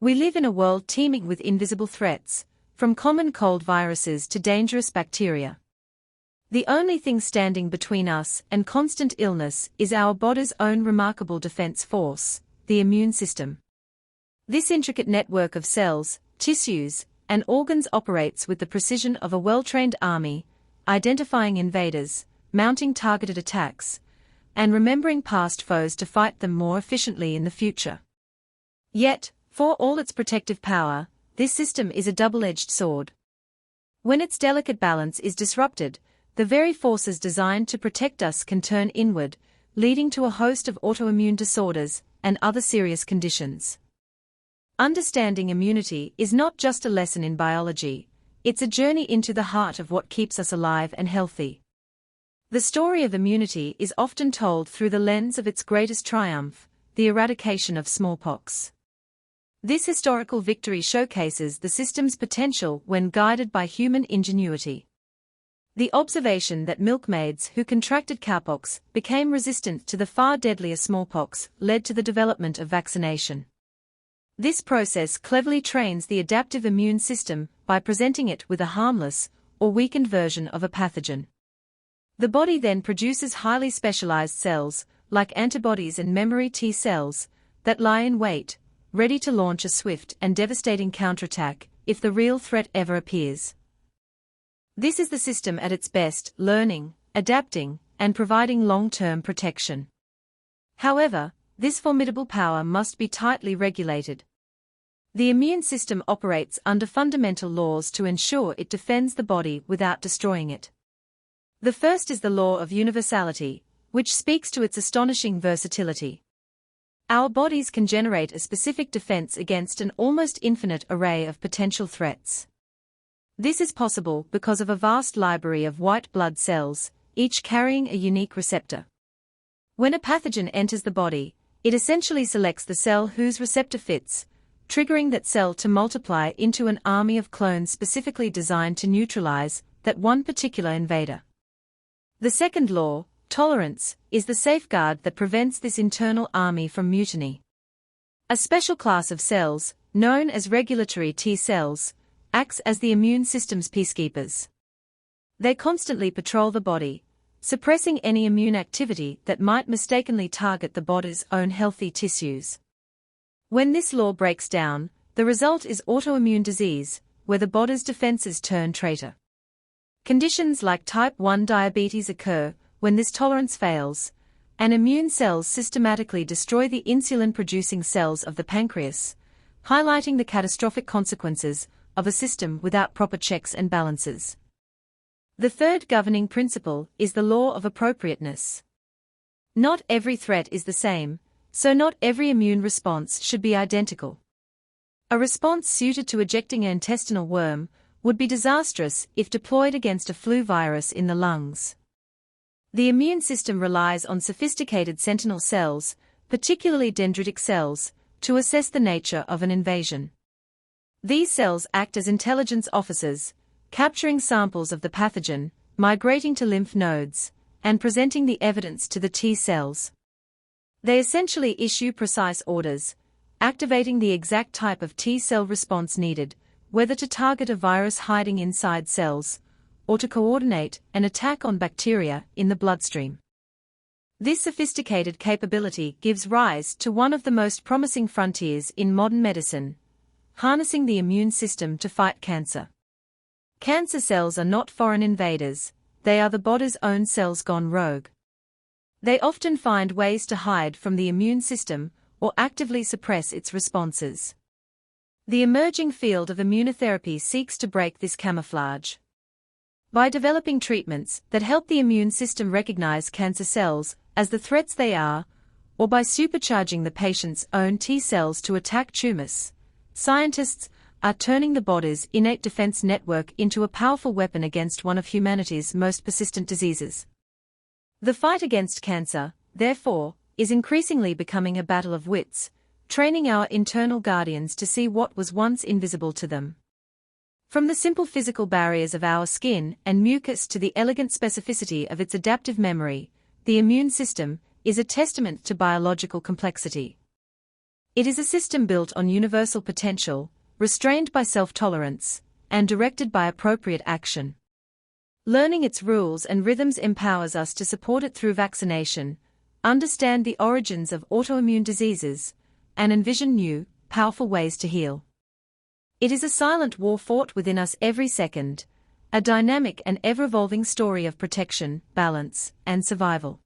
We live in a world teeming with invisible threats, from common cold viruses to dangerous bacteria. The only thing standing between us and constant illness is our body's own remarkable defense force, the immune system. This intricate network of cells, tissues, and organs operates with the precision of a well-trained army, identifying invaders, mounting targeted attacks, and remembering past foes to fight them more efficiently in the future. Yet, for all its protective power, this system is a double-edged sword. When its delicate balance is disrupted, the very forces designed to protect us can turn inward, leading to a host of autoimmune disorders and other serious conditions. Understanding immunity is not just a lesson in biology, it's a journey into the heart of what keeps us alive and healthy. The story of immunity is often told through the lens of its greatest triumph, the eradication of smallpox. This historical victory showcases the system's potential when guided by human ingenuity. The observation that milkmaids who contracted cowpox became resistant to the far deadlier smallpox led to the development of vaccination. This process cleverly trains the adaptive immune system by presenting it with a harmless or weakened version of a pathogen. The body then produces highly specialized cells, like antibodies and memory T cells, that lie in wait, ready to launch a swift and devastating counterattack if the real threat ever appears. This is the system at its best, learning, adapting, and providing long-term protection. However, this formidable power must be tightly regulated. The immune system operates under fundamental laws to ensure it defends the body without destroying it. The first is the law of universality, which speaks to its astonishing versatility. Our bodies can generate a specific defense against an almost infinite array of potential threats. This is possible because of a vast library of white blood cells, each carrying a unique receptor. When a pathogen enters the body, it essentially selects the cell whose receptor fits, triggering that cell to multiply into an army of clones specifically designed to neutralize that one particular invader. The second law, tolerance, is the safeguard that prevents this internal army from mutiny. A special class of cells, known as regulatory T cells, acts as the immune system's peacekeepers. They constantly patrol the body, suppressing any immune activity that might mistakenly target the body's own healthy tissues. When this law breaks down, the result is autoimmune disease, where the body's defenses turn traitor. Conditions like type 1 diabetes occur when this tolerance fails, and immune cells systematically destroy the insulin-producing cells of the pancreas, highlighting the catastrophic consequences of a system without proper checks and balances. The third governing principle is the law of appropriateness. Not every threat is the same, so not every immune response should be identical. A response suited to ejecting an intestinal worm would be disastrous if deployed against a flu virus in the lungs. The immune system relies on sophisticated sentinel cells, particularly dendritic cells, to assess the nature of an invasion. These cells act as intelligence officers, capturing samples of the pathogen, migrating to lymph nodes, and presenting the evidence to the T cells. They essentially issue precise orders, activating the exact type of T cell response needed, whether to target a virus hiding inside cells, or to coordinate an attack on bacteria in the bloodstream. This sophisticated capability gives rise to one of the most promising frontiers in modern medicine, harnessing the immune system to fight cancer. Cancer cells are not foreign invaders, they are the body's own cells gone rogue. They often find ways to hide from the immune system or actively suppress its responses. The emerging field of immunotherapy seeks to break this camouflage. By developing treatments that help the immune system recognize cancer cells as the threats they are, or by supercharging the patient's own T cells to attack tumors, scientists are turning the body's innate defense network into a powerful weapon against one of humanity's most persistent diseases. The fight against cancer, therefore, is increasingly becoming a battle of wits, training our internal guardians to see what was once invisible to them. From the simple physical barriers of our skin and mucus to the elegant specificity of its adaptive memory, the immune system is a testament to biological complexity. It is a system built on universal potential, restrained by self-tolerance, and directed by appropriate action. Learning its rules and rhythms empowers us to support it through vaccination, understand the origins of autoimmune diseases, and envision new, powerful ways to heal. It is a silent war fought within us every second, a dynamic and ever-evolving story of protection, balance, and survival.